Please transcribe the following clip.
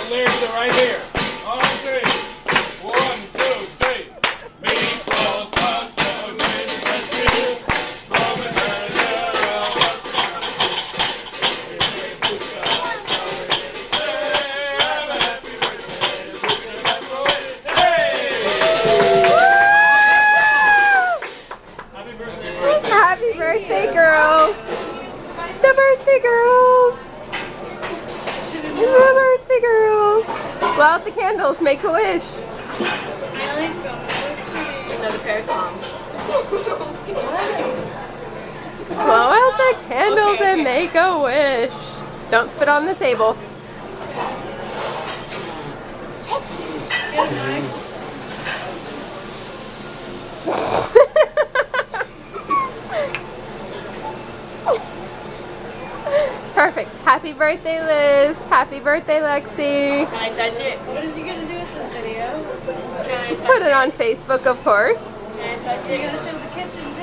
lyrics are right here. On three. 1, 2, 3. Me plus plus 7 makes us you. Roman Happy birthday, girls! The birthday girls! The birthday girls! Blow out the candles, make a wish. Another pair of Toms. Blow out the candles and make a wish. Don't spit on the table. Perfect. Happy birthday, Liz. Happy birthday, Lexi. Can I touch it? What is he gonna do with this video? Can I touch Put it on Facebook, of course. Can I touch it? You're gonna show the kitchen too.